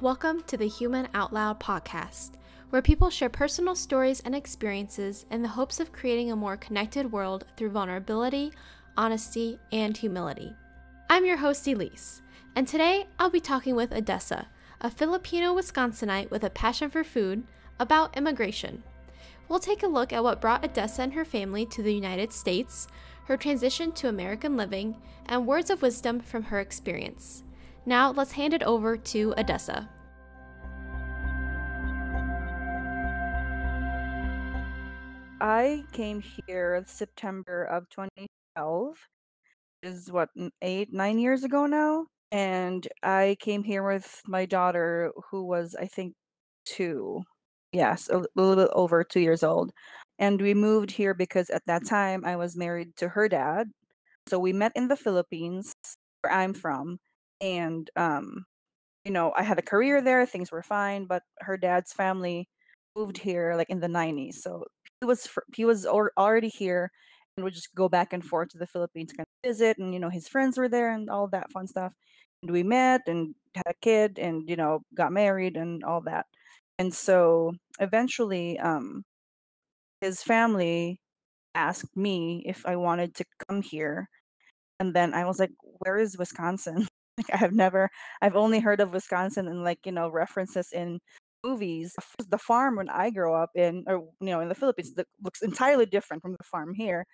Welcome to the Human Out Loud podcast, where people share personal stories and experiences in the hopes of creating a more connected world through vulnerability, honesty, and humility. I'm your host, Elise, and today I'll be talking with Edessa, a Filipino Wisconsinite with a passion for food, about immigration. We'll take a look at what brought Edessa and her family to the United States, her transition to American living, and words of wisdom from her experience. Now let's hand it over to Edessa. I came here September of 2012, is what, 8, 9 years ago now? And I came here with my daughter, who was, I think, 2. Yes, a little bit over 2 years old. And we moved here because at that time I was married to her dad. So we met in the Philippines, where I'm from. And I had a career there, things were fine, but her dad's family moved here like in the 90s. So he was already here and would just go back and forth to the Philippines to kind of visit, and his friends were there and all that fun stuff. And we met and had a kid and got married and all that. And so eventually his family asked me if I wanted to come here, and then I was like, "Where is Wisconsin?" Like, I've only heard of Wisconsin in, like, references in movies. The farm when I grow up in, or, in the Philippines, that looks entirely different from the farm here.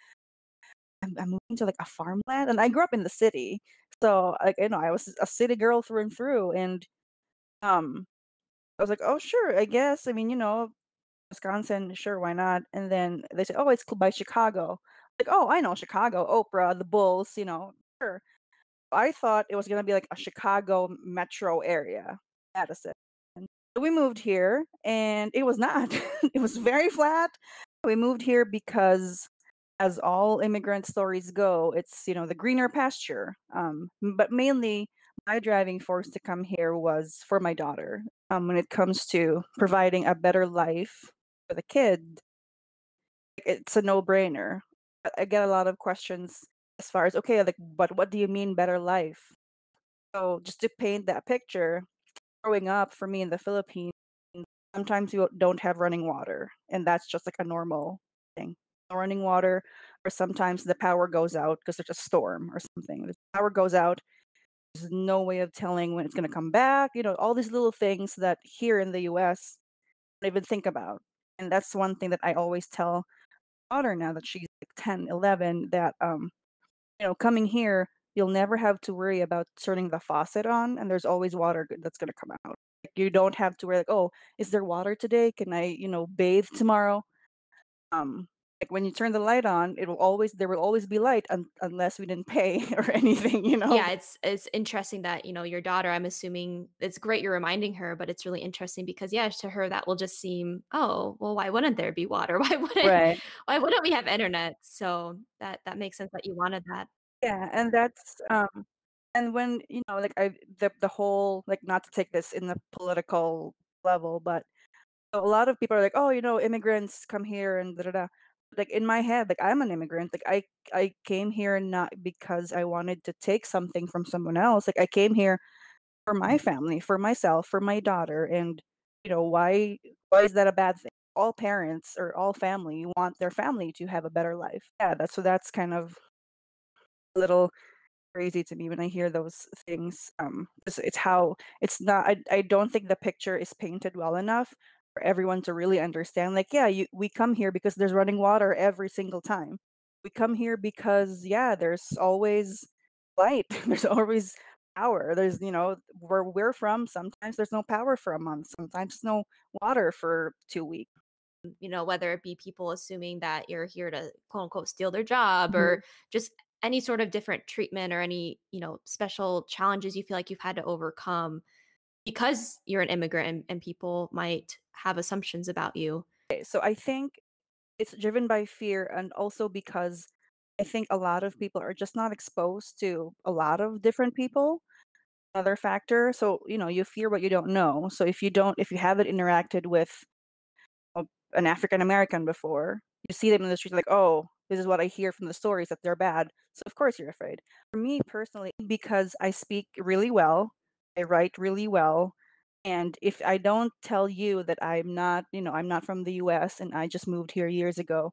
I'm moving to, like, a farmland, and I grew up in the city. So, like, I was a city girl through and through, and, um, I was like, "Oh, sure, I guess." I mean, Wisconsin, sure, why not? And then they said, "Oh, it's by Chicago." Like, "Oh, I know Chicago, Oprah, the Bulls, sure." I thought it was gonna be like a Chicago metro area, Madison. So we moved here and it was not. It was very flat. We moved here because, as all immigrant stories go, it's, the greener pasture. But mainly my driving force to come here was for my daughter. When it comes to providing a better life for the kid, it's a no-brainer. I get a lot of questions as far as, okay, like, but what do you mean better life? So just to paint that picture, growing up for me in the Philippines, sometimes you don't have running water, and that's just like a normal thing. No running water, or sometimes the power goes out because there's a storm or something. The power goes out. There's no way of telling when it's going to come back. All these little things that here in the U.S. don't even think about. And that's one thing that I always tell my daughter now that she's like 10, 11, that coming here, you'll never have to worry about turning the faucet on, and there's always water that's gonna come out. Like, you don't have to worry like, "Oh, is there water today? Can I, bathe tomorrow?" Like, when you turn the light on, there will always be light unless we didn't pay or anything. Yeah, it's interesting that, your daughter, I'm assuming it's great you're reminding her, but it's really interesting because, yeah, to her that will just seem, "Oh, well, why wouldn't there be water? Right. Why wouldn't we have internet?" So that makes sense that you wanted that. Yeah, and that's, and when, like, the whole, like, not to take this in the political level, but a lot of people are like, "Oh, immigrants come here and da da da." Like, in my head, like, I'm an immigrant. Like, I came here not because I wanted to take something from someone else. Like, I came here for my family, for myself, for my daughter, and why is that a bad thing? All parents or all family want their family to have a better life. Yeah, that's kind of a little crazy to me when I hear those things. It's how it's not. I don't think the picture is painted well enough for everyone to really understand. Like, yeah, we come here because there's running water every single time. We come here because, yeah, there's always light. There's always power. There's, where we're from. Sometimes there's no power for a month. Sometimes no water for 2 weeks. Whether it be people assuming that you're here to quote unquote steal their job Mhm. or just any sort of different treatment or any, special challenges you feel like you've had to overcome because you're an immigrant and people might have assumptions about you. Okay, so I think it's driven by fear, and also because I think a lot of people are just not exposed to a lot of different people. Another factor. So, you fear what you don't know. So if you haven't interacted with an African American before, you see them in the street like, "Oh, this is what I hear from the stories that they're bad." So of course you're afraid. For me personally, because I speak really well, I write really well, And if I don't tell you that I'm not from the US and I just moved here years ago,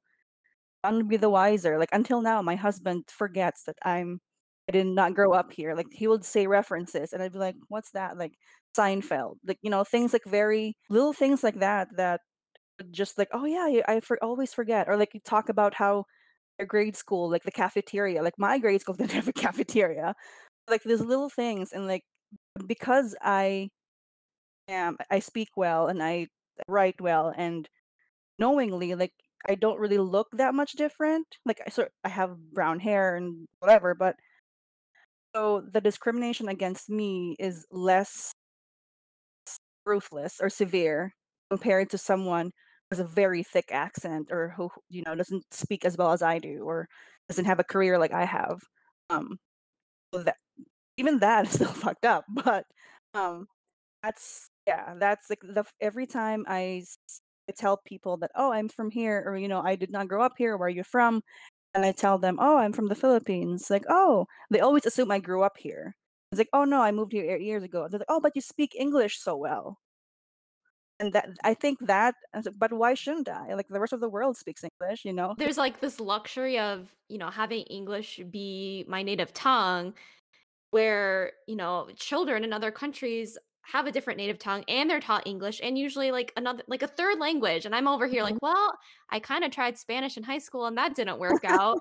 I'm gonna be the wiser. Like until now, my husband forgets that I did not grow up here. Like he would say references and I'd be like, what's that? Like Seinfeld. Like, things like very little things like that would just like, oh yeah, always forget. Or like you talk about how their grade school, like the cafeteria. Like my grade school didn't have a cafeteria. Like these little things and like because I speak well and I write well and knowingly, like, I don't really look that much different. Like, I have brown hair and whatever, but so the discrimination against me is less ruthless or severe compared to someone who has a very thick accent or who, doesn't speak as well as I do or doesn't have a career like I have. Um, so that even that is still fucked up, but um that's like every time I tell people that, "Oh, I'm from here," or, "I did not grow up here. Where are you from?" And I tell them, "Oh, I'm from the Philippines." Like, "Oh," they always assume I grew up here. It's like, "Oh, no, I moved here years ago." They're like, "Oh, but you speak English so well." And that I think that I was like, but why shouldn't I? Like the rest of the world speaks English, you know? There's like this luxury of, having English be my native tongue where, children in other countries have a different native tongue and they're taught English and usually like another like a third language. And I'm over here Mhm. like, well, I kind of tried Spanish in high school and that didn't work out.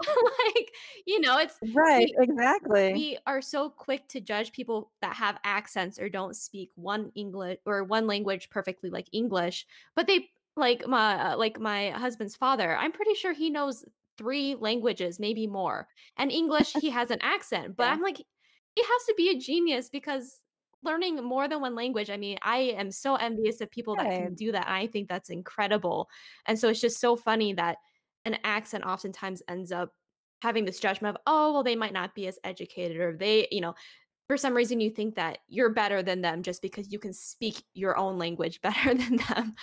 Like, it's Right, we exactly. we are so quick to judge people that have accents or don't speak one English or one language perfectly like English, but they like my husband's father, I'm pretty sure he knows 3 languages, maybe more. And English, he has an accent, but Yeah, I'm like, he has to be a genius because learning more than one language, I mean, I am so envious of people that right, can do that, and I think that's incredible. And so it's just so funny that an accent oftentimes ends up having this judgment of, "Oh, well, they might not be as educated," or for some reason you think that you're better than them just because you can speak your own language better than them.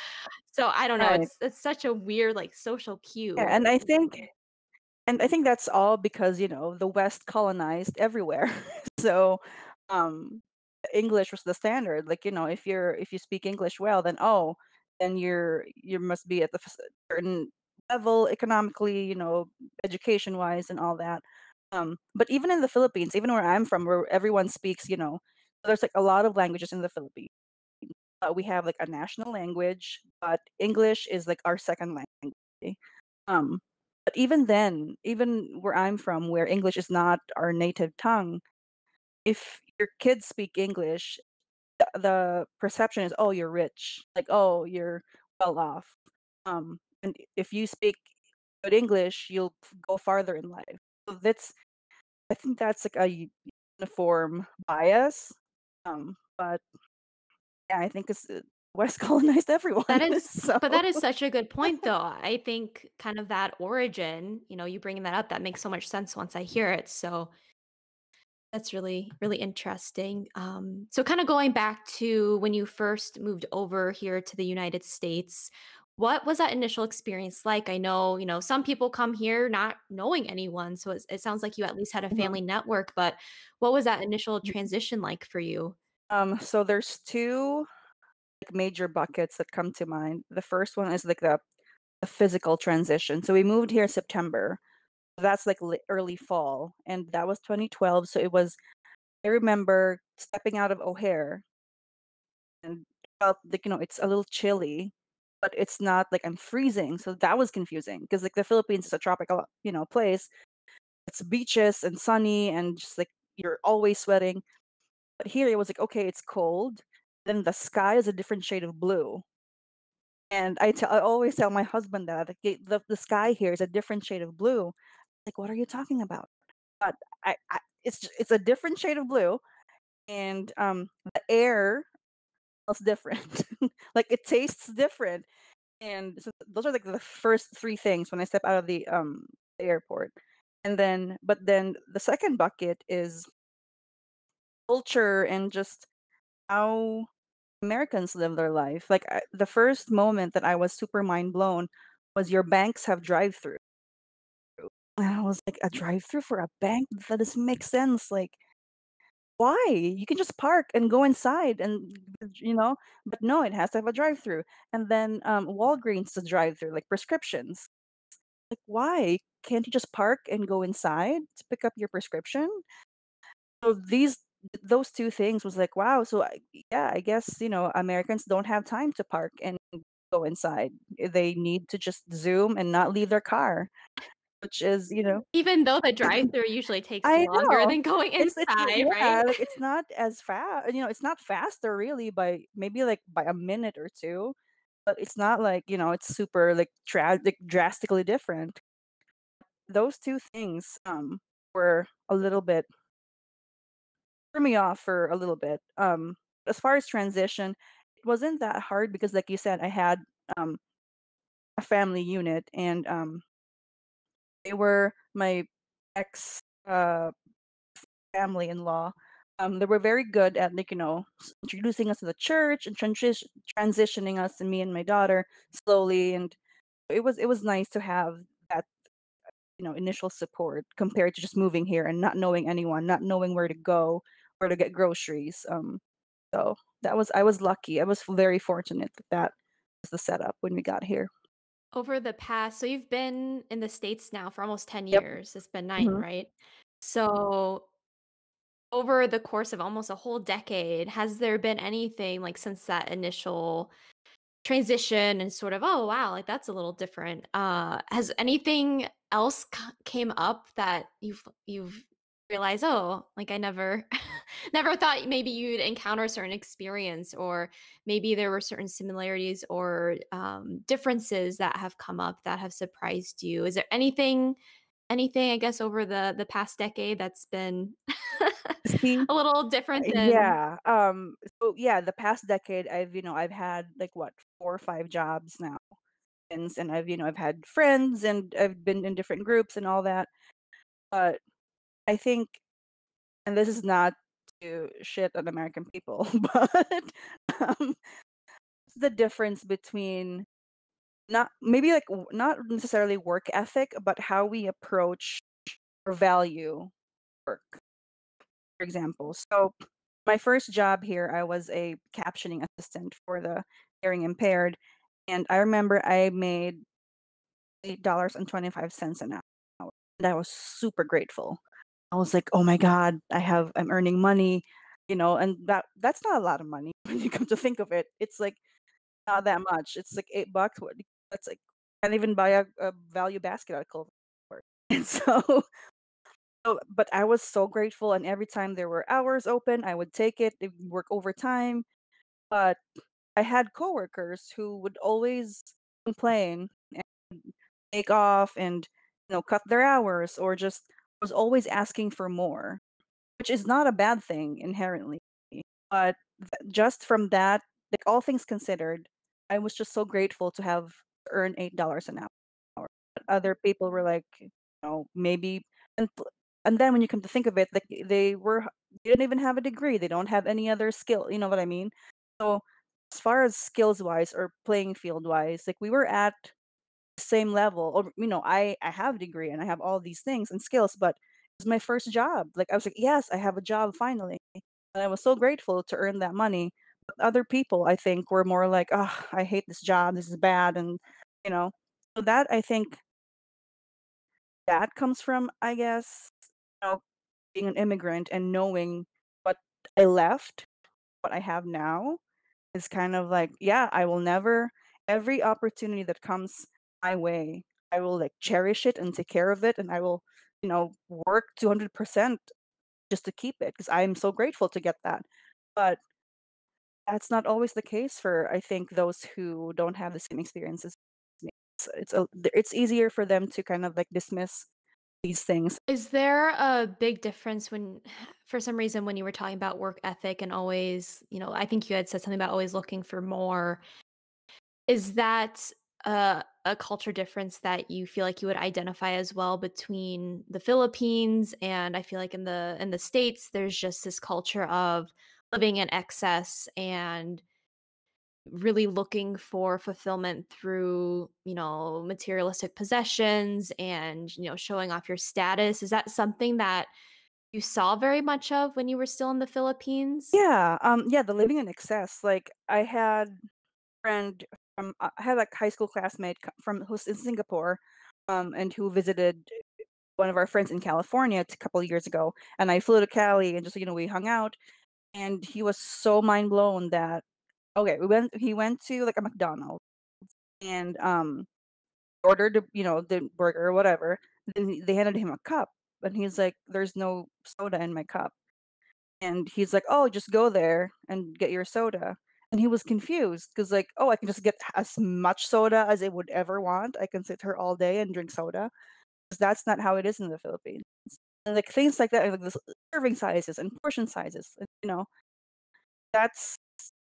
So I don't know, right. it's such a weird, like, social Yeah, cue. and I think that's all because, the West colonized everywhere. So, um, English was the standard. Like, if you speak English well, then then you must be at the certain level economically, education wise and all that. But even in the Philippines, even where I'm from, where everyone speaks, there's like a lot of languages in the Philippines. We have like a national language, but English is like our second language. Um, but even then, even where I'm from, where English is not our native tongue, if your kids speak English, the perception is, oh, you're rich, like, oh, you're well off. And if you speak good English, you'll go farther in life. So I think that's like a uniform bias. But yeah, I think it's West colonized everyone. That is So but that is such a good point, though. I think kind of that origin, you bringing that up, that makes so much sense once I hear it, so that's really, really interesting. So kind of going back to when you first moved over here to the United States, what was that initial experience like? I know, some people come here not knowing anyone, so it sounds like you at least had a mhm. family network, but what was that initial transition like for you? So there's two like major buckets that come to mind. The first one is like the physical transition. So we moved here September. That's like early fall, and that was 2012. So it was. I remember stepping out of O'Hare and felt like it's a little chilly, but it's not like I'm freezing. So that was confusing because like the Philippines is a tropical place. It's beaches and sunny and just like you're always sweating. But here it was like, okay, it's cold. Then the sky is a different shade of blue. And I always tell my husband that like, the sky here is a different shade of blue. Like, what are you talking about? But it's a different shade of blue, and the air smells different. Like it tastes different, and so those are like the first three things when I step out of the airport. But then the second bucket is culture and just how Americans live their life. Like the first moment that I was super mind blown was your banks have drive through, and I was like, a drive through for a bank? That doesn't make sense. Like Why? You can just park and go inside and, you know, but no, it has to have a drive-through. And then, Walgreens is a drive-through, like prescriptions. Like, why? Can't you just park and go inside to pick up your prescription? So those 2 things was like, wow, so yeah, I guess, Americans don't have time to park and go inside. They need to just Zoom and not leave their car, which is, Even though the drive-through usually takes I longer know. than going It's inside, right? yeah, like, it's not as fast. It's not faster really by maybe, like, by a minute or 2, but it's not like, it's super, like, drastically different. Those 2 things, were a little bit threw me off for a little bit. As far as transition, it wasn't that hard because, like you said, I had, um, a family unit, and, they were my ex, family-in-law. They were very good at, like, introducing us to the church and transitioning us and me and my daughter slowly, and it was nice to have that, initial support compared to just moving here and not knowing anyone, not knowing where to go, where to get groceries. So I was lucky. I was very fortunate that that was the setup when we got here. Over the past, so you've been in the States now for almost 10 Yep. years. It's been 9, Mhm. right? So over the course of almost a whole decade, has there been anything, like, since that initial transition and sort of, "Oh, wow, like, that's a little different." Has anything else came up that you've realized, "Oh, like, I never never thought maybe you'd encounter a certain experience," or maybe there were certain similarities or, differences that have come up that have surprised you? Is there anything, I guess, over the past decade that's been See, a little different than yeah. So yeah, the past decade, I've had like what 4 or 5 jobs now, and I've had friends and I've been in different groups and all that. But I think, and this is not to shit on American people, but um, it's the difference between not maybe like not necessarily work ethic, but how we approach or value work. For example, so my first job here, I was a captioning assistant for the hearing impaired, and I remember I made $8.25 an hour, and I was super grateful. I was like, "Oh my god, I'm earning money," and that's not a lot of money when you come to think of it. It's like not that much. It's like $8. That's like can't even buy a value basket at Culver. And but I was so grateful, and every time there were hours open, I would take it, work overtime. But I had coworkers who would always complain and take off and cut their hours or just was always asking for more, which is not a bad thing inherently. But just from that, like all things considered, I was just so grateful to have earned $8 an hour. But other people were like, maybe, and and then when you come to think of it, like they didn't even have a degree. They don't have any other skill. You know what I mean? So as far as skills wise or playing field wise, like we were at same level or I have a degree and I have all these things and skills, but it was my first job. Like I was like, yes, I have a job finally. And I was so grateful to earn that money. But other people I think were more like, oh, I hate this job, this is bad, and you know so that I think that comes from, I guess, being an immigrant and knowing what I left, what I have now is kind of like, yeah, I will never every opportunity that comes my way, I will like cherish it and take care of it, and I will, work 200% just to keep it because I'm so grateful to get that. But that's not always the case for I think those who don't have the same experiences. It's easier for them to kind of like dismiss these things. Is there a big difference when for some reason, when you were talking about work ethic and always, I think you had said something about always looking for more. Is that a culture difference that you feel like you would identify as well between the Philippines and I feel like in the States, there's just this culture of living in excess and really looking for fulfillment through, materialistic possessions and, showing off your status. Is that something that you saw very much of when you were still in the Philippines? Yeah, the living in excess. Like I had friend from I had like high school classmate from who's in Singapore, and who visited one of our friends in California a couple of years ago, and I flew to Cali and just we hung out, and he was so mind blown that okay, he went to like a McDonald's and ordered the burger or whatever. Then they handed him a cup, and he's like, "There's no soda in my cup." And he's like, "Oh, just go there and get your soda." And he was confused because, like, "Oh, I can just get as much soda as I would ever want. I can sit here all day and drink soda." 'Cause that's not how it is in the Philippines. And, like, things like that, like the serving sizes and portion sizes, and, that's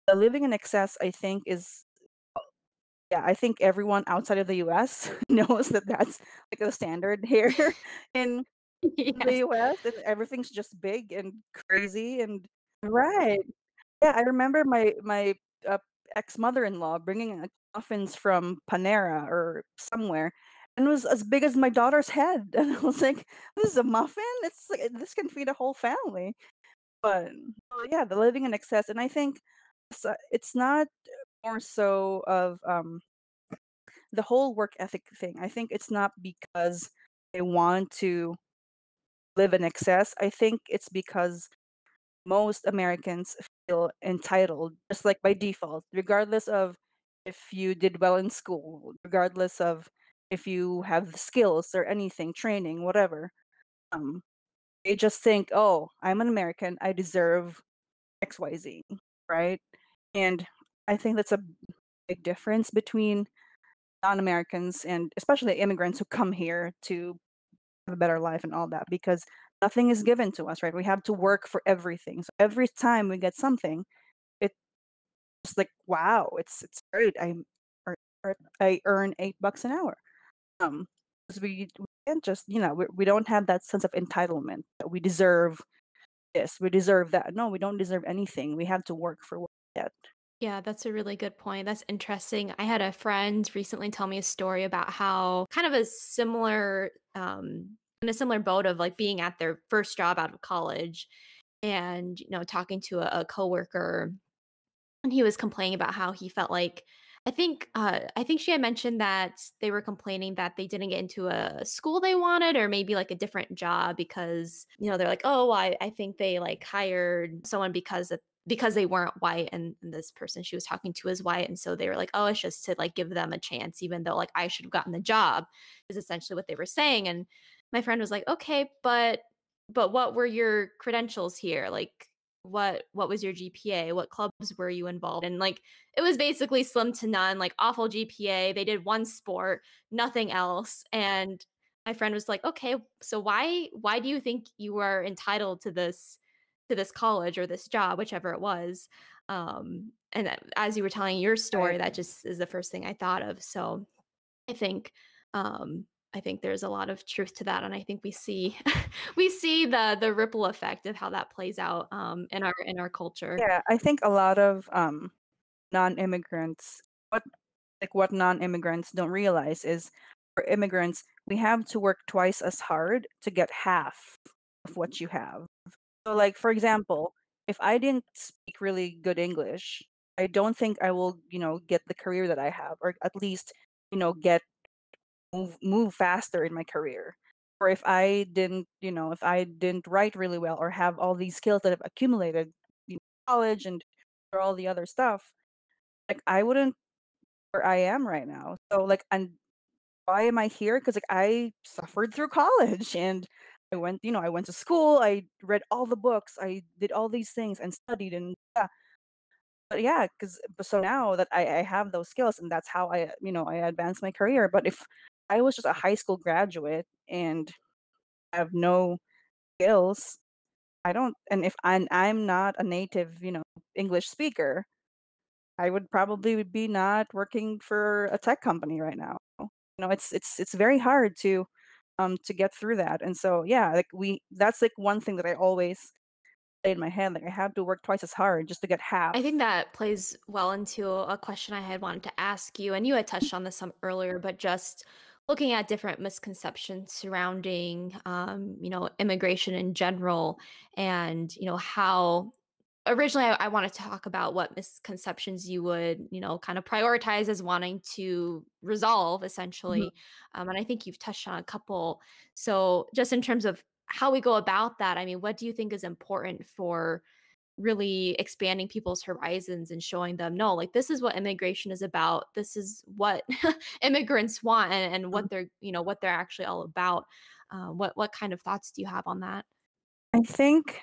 the living in excess, I think, is yeah, I think everyone outside of the US knows that that's, like, a standard here in the Yes. US, and everything's just big and crazy and right. Yeah, I remember my ex-mother-in-law bringing, muffins from Panera or somewhere, and it was as big as my daughter's head, and I was like, "This is a muffin? It's like this can feed a whole family." But, yeah, the living in excess, and I think it's not more so of, the whole work ethic thing. I think it's not because they want to live in excess. I think it's because most Americans feel entitled, just like by default, regardless of if you did well in school, regardless of if you have the skills or anything, training, whatever. Um, they just think, oh, I'm an American, I deserve XYZ, right? And I think that's a big difference between non Americans and especially immigrants who come here to have a better life and all that because nothing is given to us, right? We have to work for everything. So every time we get something, it's just like, wow, it's great. Ear- I earn $8 an hour. 'Cause we can't just, we don't have that sense of entitlement that we deserve this, we deserve that. No, we don't deserve anything. We have to work for what we get. Yeah, that's a really good point. That's interesting. I had a friend recently tell me a story about how kind of a similar in a similar boat of like being at their first job out of college and talking to a coworker, and he was complaining about how he felt like I think she had mentioned that they were complaining that they didn't get into a school they wanted or maybe like a different job because they're like, oh, I think they like hired someone because they weren't white, and this person she was talking to is white, and so they were like, oh, it's just to like give them a chance even though like I should have gotten the job, is essentially what they were saying. And my friend was like, okay, but what were your credentials here? Like what was your GPA? What clubs were you involved in? Like it was basically slim to none, like awful GPA. They did one sport, nothing else. And my friend was like, "Okay, so why do you think you are entitled to this college or this job, whichever it was?" And as you were telling your story, Right. that just is the first thing I thought of. So I think I think there's a lot of truth to that, and I think we see we see the ripple effect of how that plays out in our culture. Yeah, I think a lot of non-immigrants what what non-immigrants don't realize is for immigrants, we have to work twice as hard to get half of what you have. So like for example, if I didn't speak really good English, I don't think I will, get the career that I have or at least, get move faster in my career. Or if I didn't write really well or have all these skills that I've accumulated, college and or all the other stuff, like I wouldn't where I am right now. So like and why am I here? Because like I suffered through college and I went to school, I read all the books, I did all these things and studied and yeah. But yeah, because so now that I have those skills and that's how I advance my career. But if I was just a high school graduate and have no skills, I don't and if I'm not a native, English speaker, I would probably would be not working for a tech company right now. It's very hard to get through that. And so yeah, like we that's like one thing that I always say in my head, like I have to work twice as hard just to get I think half. that plays well into a question I had wanted to ask you, and you had touched on this some earlier, but just looking at different misconceptions surrounding, immigration in general, and how originally I wanted to talk about what misconceptions you would, kind of prioritize as wanting to resolve, Mhm. essentially. And I think you've touched on a couple. So, just in terms of how we go about that, I mean, what do you think is important for really expanding people's horizons and showing them, no, like this is what immigration is about. This is what immigrants want, and Mhm. what they're, what they're actually all about. What kind of thoughts do you have on that? I think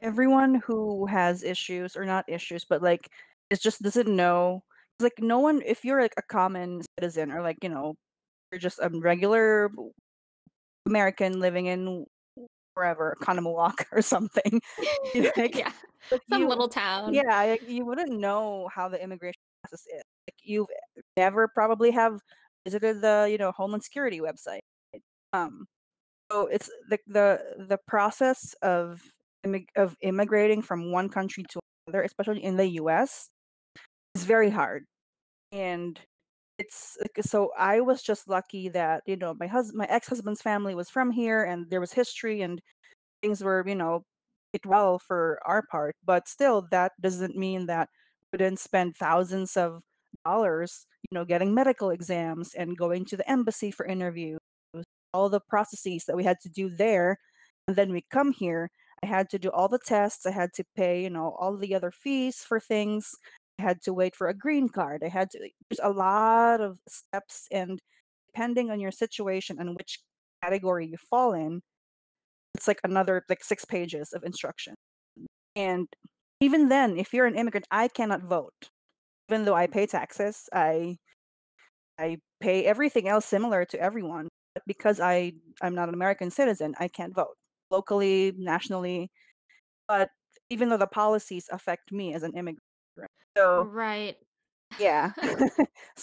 everyone who has issues or not issues, but like it just doesn't know. Like no one, if you're like a common citizen or like you're just a regular American living in wherever, Kanawak or something, you Yeah, like some you, little town. yeah, like, you wouldn't know how the immigration process is. Like you've never probably have visited the Homeland Security website. Um, So it's the process of immigrating from one country to another, especially in the US, is very hard. And it's like, so I was just lucky that, my ex-husband's family was from here and there was history and things were, it well for our part. But still, that doesn't mean that we didn't spend thousands of dollars, getting medical exams and going to the embassy for interviews, all the processes that we had to do there. And then we come here, I had to do all the tests, I had to pay, all the other fees for things. I had to wait for a green card. There's a lot of steps, and depending on your situation and which category you fall in, it's like another like 6 pages of instruction. And even then, if you're an immigrant, I cannot vote. Even though I pay taxes, I pay everything else similar to everyone. But because I'm not an American citizen, I can't vote locally, nationally. But even though the policies affect me as an immigrant. So Right. yeah.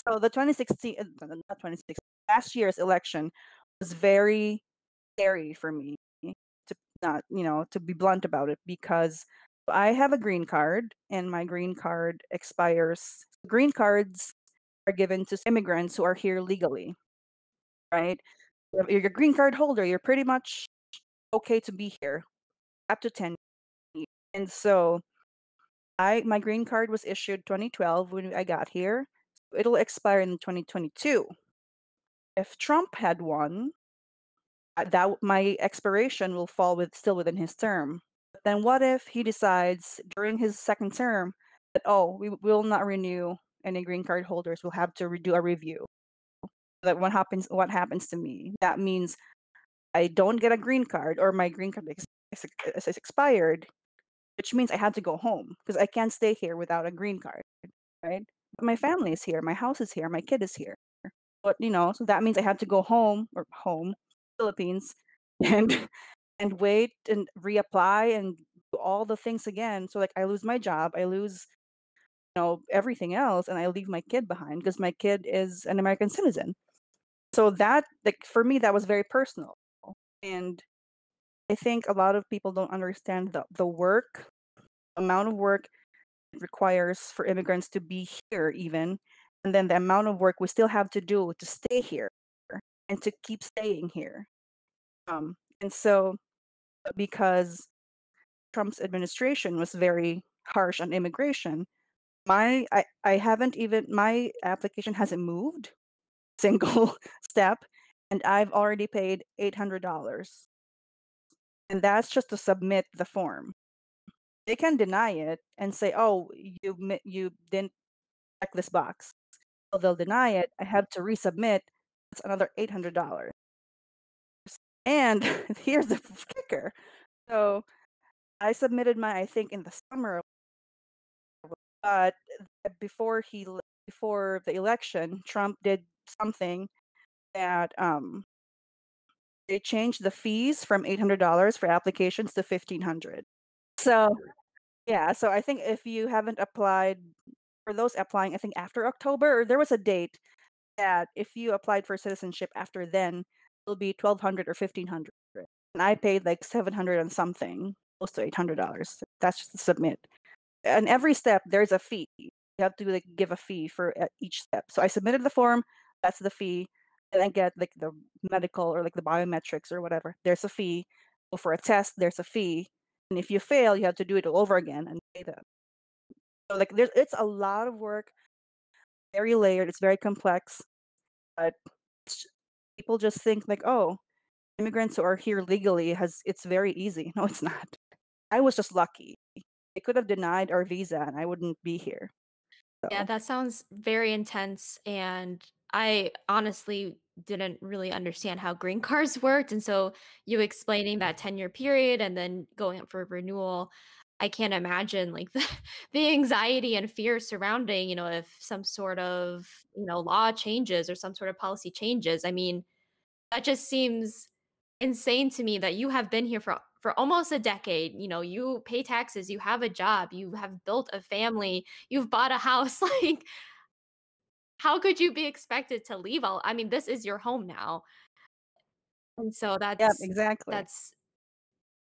So the 2016, not 2016, last year's election was very scary for me, to not, to be blunt about it, because I have a green card and my green card expires. Green cards are given to immigrants who are here legally, right? If you're a green card holder, you're pretty much okay to be here up to 10 years. And so my green card was issued 2012 when I got here. It'll expire in 2022. If Trump had won, that my expiration will fall within his term. But then what if he decides during his second term that, oh, we will not renew any green card holders, we'll have to redo a review. That what happens to me? That means I don't get a green card, or my green card is expired, which means I had to go home because I can't stay here without a green card, right? But my family is here, my house is here, my kid is here. But so that means I had to go home, Philippines, and wait and reapply and do all the things again. So like I lose my job, I lose everything else, and I leave my kid behind because my kid is an American citizen. So that, like, for me, that was very personal. And I think a lot of people don't understand the amount of work it requires for immigrants to be here, even, and then the amount of work we still have to do to stay here and to keep staying here. And so, because Trump's administration was very harsh on immigration, I haven't even my application hasn't moved single step, and I've already paid $800, and that's just to submit the form. They can deny it and say, "Oh, you didn't check this box." So they'll deny it. I have to resubmit. It's another $800. And here's the kicker. So I submitted I think in the summer, but before the election, Trump did something that they changed the fees from $800 for applications to 1,500. So yeah, so I think if you haven't applied, for those applying, I think after October, or there was a date that if you applied for citizenship after then, it'll be 1,200 or 1,500. And I paid like 700 and something, close to $800. That's just to submit. And every step there's a fee. You have to like give a fee for each step. So I submitted the form, that's the fee. and then get like the medical or like the biometrics or whatever. There's a fee. Go for a test, there's a fee. And if you fail, you have to do it all over again and pay that. So like there's it's a lot of work, very layered, it's very complex, but it's, people just think like, oh, immigrants who are here legally has it's very easy. No, it's not. I was just lucky. They could have denied our visa and I wouldn't be here. Yeah, So that sounds very intense, and I honestly didn't really understand how green cards worked, and so you explaining that 10-year period and then going up for renewal, I can't imagine, like, the anxiety and fear surrounding, if some sort of, law changes or some sort of policy changes. I mean, that just seems insane to me that you have been here for almost a decade. You pay taxes, you have a job, you have built a family, you've bought a house. Like, how could you be expected to leave all I mean, this is your home now. And so yeah, that's exactly. that's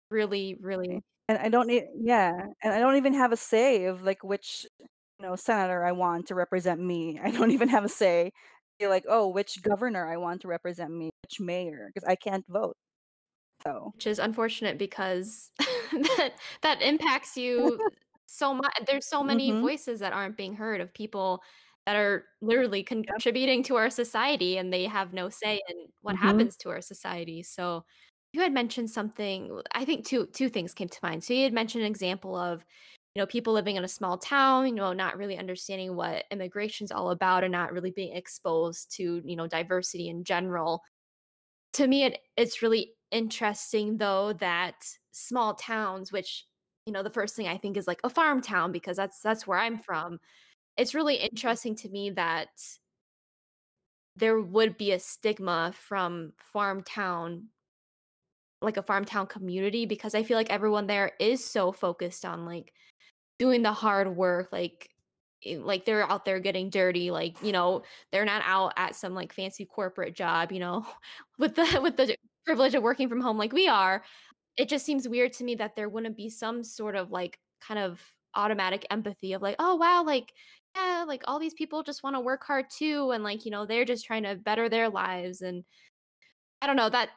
really, really And I don't need yeah, and I don't even have a say of like which senator I want to represent me. I don't even have a say. Be like, oh, which governor I want to represent me, which mayor, because I can't vote. So which is unfortunate because that impacts you so much. There's so many mhm. voices that aren't being heard of people that are literally Yep. contributing to our society, and they have no say in what Mhm. happens to our society. So you had mentioned something, I think two things came to mind. So you had mentioned an example of, people living in a small town, not really understanding what immigration's all about and not really being exposed to, diversity in general. To me, it's really interesting though that small towns, which, the first thing I think is like a farm town because that's where I'm from. It's really interesting to me that there would be a stigma from farm town, like a farm town community, because I feel like everyone there is so focused on like doing the hard work, like they're out there getting dirty, like, they're not out at some like fancy corporate job, with the privilege of working from home like we are. It just seems weird to me that there wouldn't be some sort of like kind of automatic empathy of like, oh wow, like, yeah, like all these people just want to work hard too, and like, they're just trying to better their lives. And I don't know, that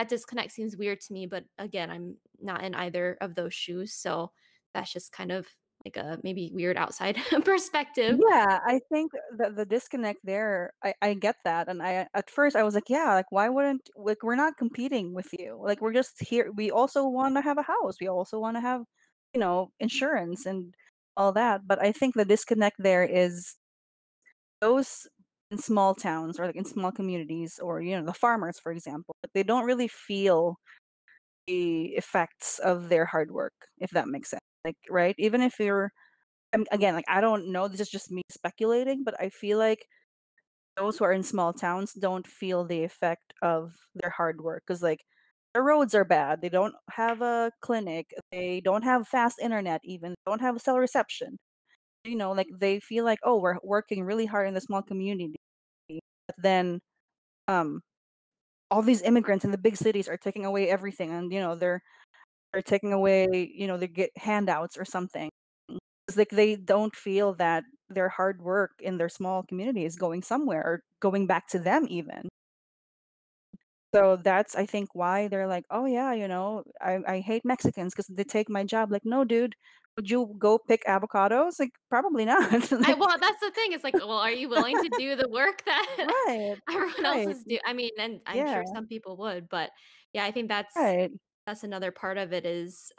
disconnect seems weird to me, but again, I'm not in either of those shoes, so that's just kind of like a maybe weird outside perspective. Yeah, I think the disconnect there, I get that, and I at first I was like, yeah, like why wouldn't like we're not competing with you, like we're just here. We also want to have a house. We also want to have, insurance and all that. But I think the disconnect there is those in small towns or like in small communities or the farmers, for example, they don't really feel the effects of their hard work, if that makes sense. Like, right? Even if you're again, like I don't know, this is just me speculating, but I feel like those who are in small towns don't feel the effect of their hard work because like the roads are bad. They don't have a clinic. They don't have fast internet even. They don't have cell reception. Like they feel like, oh, we're working really hard in the small community. But then um all these immigrants in the big cities are taking away everything and they're taking away, they get handouts or something. It's like they don't feel that their hard work in their small community is going somewhere or going back to them even. So that's I think why they're like, "Oh yeah, I hate Mexicans because they take my job." Like, "No, dude, would you go pick avocados?" Like, probably not. Like, Well, that's the thing. It's like, well, are you willing to do the work that right, everyone else right, is I mean, and I'm yeah, sure some people would, but yeah, I think right, that's another part of it is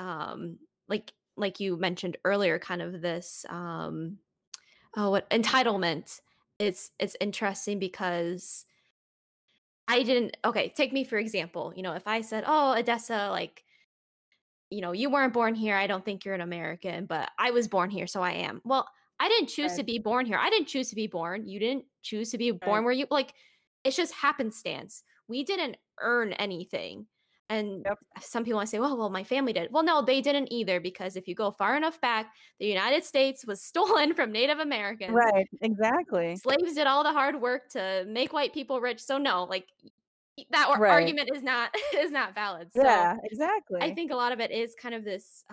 like you mentioned earlier, kind of this what entitlement. It's interesting because I didn't okay, take me for example. If I said, "Oh, Odessa, like, you weren't born here. I don't think you're an American, but I was born here, so I am." Well, I didn't choose right, to be born here. I didn't choose to be born. You didn't choose to be born right, where you like it's just happenstance. We didn't earn anything. And yep, some people want to say, well, my family did. Well, no, they didn't either, because if you go far enough back, the United States was stolen from Native Americans. right, exactly, Slaves did all the hard work to make white people rich. So no, like that right, argument is not is not valid. So yeah, I exactly, think a lot of it is kind of this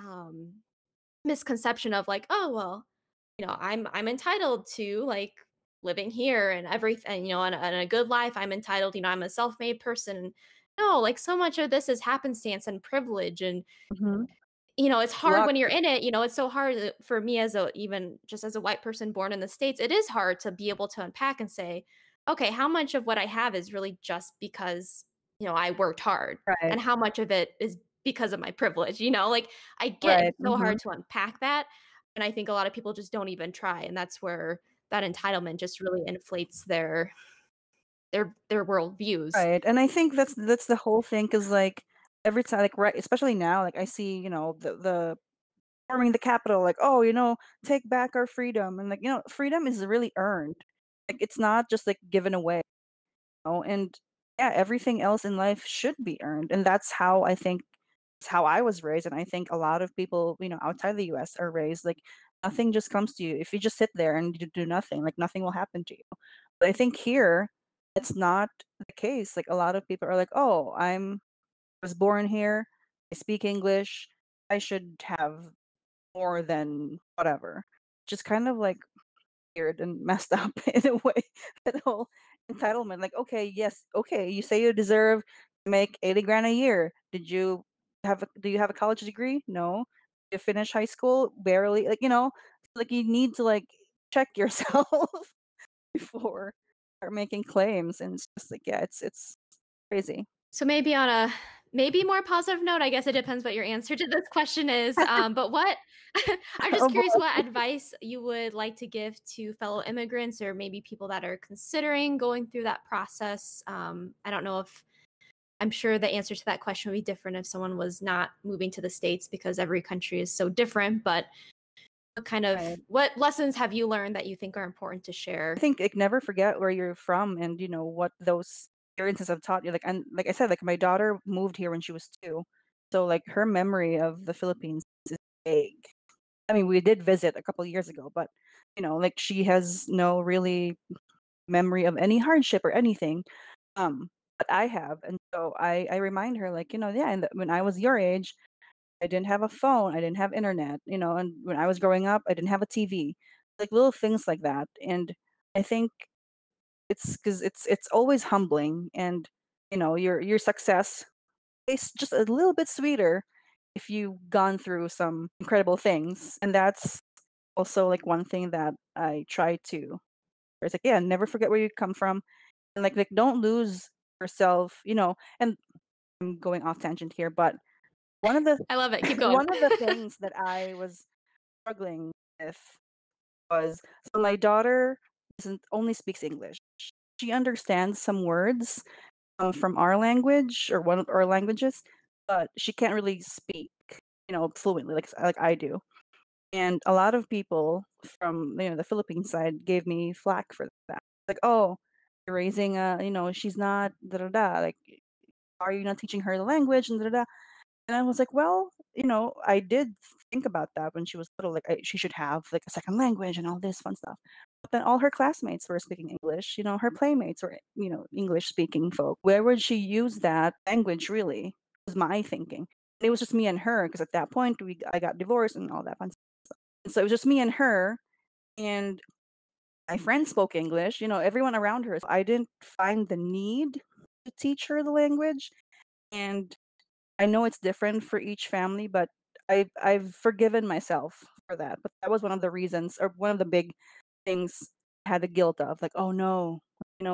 misconception of like, oh well, I'm entitled to like living here and everything, and a good life. I'm entitled, I'm a self-made person. No, like so much of this is happenstance and privilege. And Mhm. it's hard Luck. when you're in it. It's so hard for me as a even just as a white person born in the States, it is hard to be able to unpack and say, okay, how much of what I have is really just because, I worked hard, Right. and how much of it is because of my privilege, like I get Right. it's so Mhm. hard to unpack that. And I think a lot of people just don't even try. And that's where that entitlement just really inflates their world views. Right, and I think that's the whole thing. Cause like, every time like, right especially now, like, I see, the forming the capital, like, "Oh, take back our freedom," and, like, freedom is really earned. Like, it's not just, like, given away, and yeah, everything else in life should be earned, and that's how I think it's how I was raised, and I think a lot of people, outside the US are raised, like, nothing just comes to you. If you just sit there and you do nothing, like, nothing will happen to you. But I think here, it's not the case. Like, a lot of people are like, "Oh, was born here, I speak English, I should have more than whatever." Just kind of, like, weird and messed up in a way, that whole entitlement, like, "Okay, yes, okay, you say you deserve to make 80 grand a year. Do you have a college degree? No. You finish high school? Barely." Like, you need to, like, check yourself before start making claims, and it's just like, yeah, it's crazy. So maybe on a maybe more positive note, I guess it depends what your answer to this question is. But what I'm just Oh, curious boy. what advice you would like to give to fellow immigrants or maybe people that are considering going through that process. I don't know if I'm sure the answer to that question would be different if someone was not moving to the States because every country is so different. But Right. what lessons have you learned that you think are important to I share? think, like, never forget where you're from, and, what those experiences have taught you, like, and like I said, like, my daughter moved here when she was 2, so, like, her memory of the Philippines is vague. I mean, we did visit a couple years ago, but, like, she has no really memory of any hardship or anything, but I have, and so I remind her, like, "Yeah, and when I was your age, I didn't have a phone, I didn't have internet, and when I was growing up, I didn't have a TV." Like, little things like that, and I think it's always humbling, and, your success tastes just a little bit sweeter if you've gone through some incredible things, and that's also, like, one thing that I try to it's like, yeah, never forget where you come from, and, like, don't lose yourself, and I'm going off tangent here, but one of the I love it. Keep going. one of the things that I was struggling with was, so my daughter doesn't only speaks English. She understands some words, from our language or one of our languages, but she can't really speak, fluently like I do. And a lot of people from, the Philippine side gave me flack for that. Like, "Oh, you're raising she's not da da da. Like, are you not teaching her the language and da da da?" And I was like, "Well, I did think about that when she was little, like, she should have, like, a second language and all this fun stuff." But then all her classmates were speaking English, her playmates were, English speaking folk. Where would she use that language really? Was my thinking. And it was just me and her, because at that point, I got divorced and all that fun stuff. And so it was just me and her, and my friends spoke English, everyone around her. So I didn't find the need to teach her the language, and I know it's different for each family, but I've forgiven myself for that. But that was one of the reasons, or one of the big things I had the guilt of, like, "Oh, no,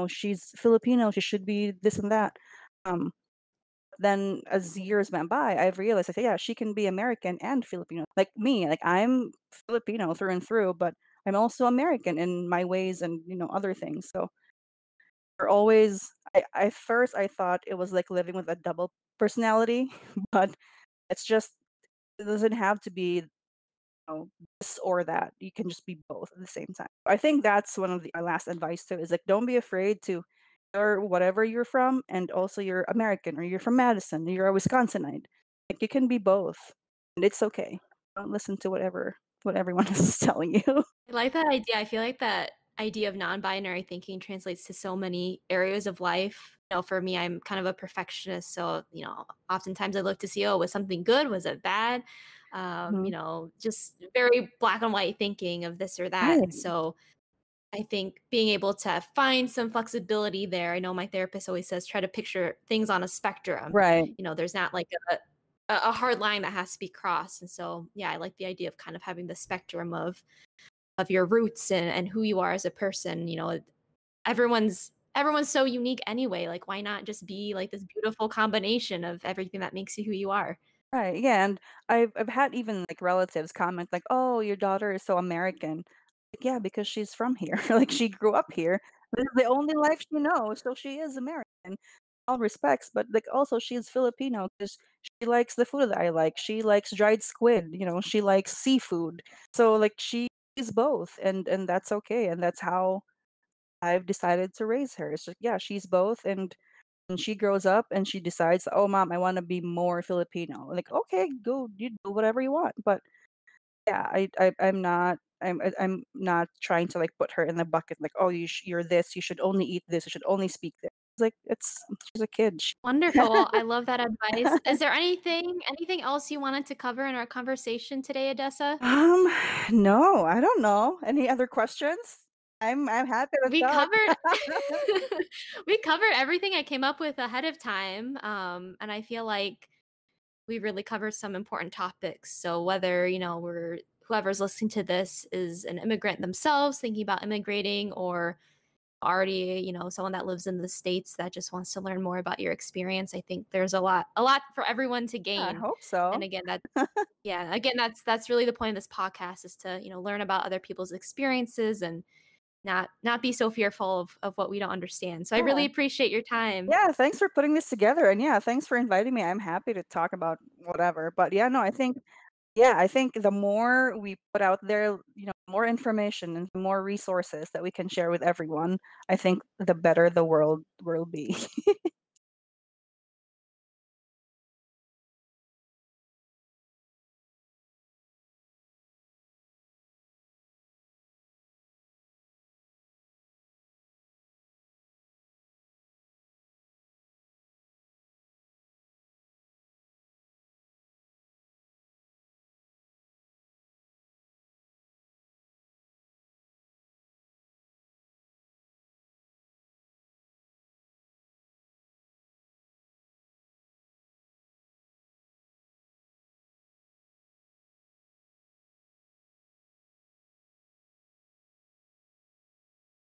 she's Filipino, she should be this and that." Um, then as years went by, I've realized, I say, "Yeah, she can be American and Filipino, like me. Like, I'm Filipino through and through, but I'm also American in my ways and, other things." So we're always I first I thought it was like living with a double personality, but it's just it doesn't have to be, this or that. You can just be both at the same time. I think that's one of my last advice too, is like, don't be afraid to, or whatever you're from, and also you're American, or you're from Madison, or you're a Wisconsinite. Like, you can be both, and it's okay. Don't listen to what everyone is telling you. I like that idea. I feel like that idea of non-binary thinking translates to so many areas of life. For me, I'm kind of a perfectionist, so oftentimes I look to see, oh, was something good? Was it bad? Mhm. Just very black and white thinking of this or that. And Right. so I think being able to find some flexibility there. I know my therapist always says try to picture things on a spectrum. Right. There's not like a hard line that has to be crossed. And so, yeah, I like the idea of kind of having the spectrum of your roots and who you are as a person. Everyone's so unique anyway. Like, why not just be like this beautiful combination of everything that makes you who you are? Right, yeah, and I've had even, like, relatives comment like, "Oh, your daughter is so American." Like, "Yeah, because she's from here." Like, she grew up here. This is the only life she knows, so she is American, all respects, but, like, also she's Filipino because she likes the food that I like. She likes dried squid, she likes seafood. So, like, she's both, and that's okay, and that's how I've decided to raise her. It's like, yeah, she's both, and when she grows up and she decides, "Oh, mom, I wanna be more Filipino." Like, "Okay, go, you do whatever you want." But yeah, I'm not trying to, like, put her in the bucket, like, "Oh, you're this, you should only eat this, you should only speak this." It's like, she's a kid. Sh Wonderful. I love that advice. Is there anything else you wanted to cover in our conversation today, Odessa? Um, no, I don't know. Any other questions? I'm happy to We talk. covered we covered everything I came up with ahead of time, and I feel like we really covered some important topics. So whether, we're whoever's listening to this is an immigrant themselves thinking about immigrating or already, someone that lives in the States that just wants to learn more about your experience, I think there's a lot for everyone to I gain. hope And so. again, that's really the point of this podcast is to, learn about other people's experiences and not be so fearful of what we don't understand. So I really Yeah. appreciate your time. Yeah, thanks for putting this together, and yeah, thanks for inviting me. I'm happy to talk about whatever. But yeah, no, I think the more we put out there, more information and more resources that we can share with everyone, I think the better the world will be.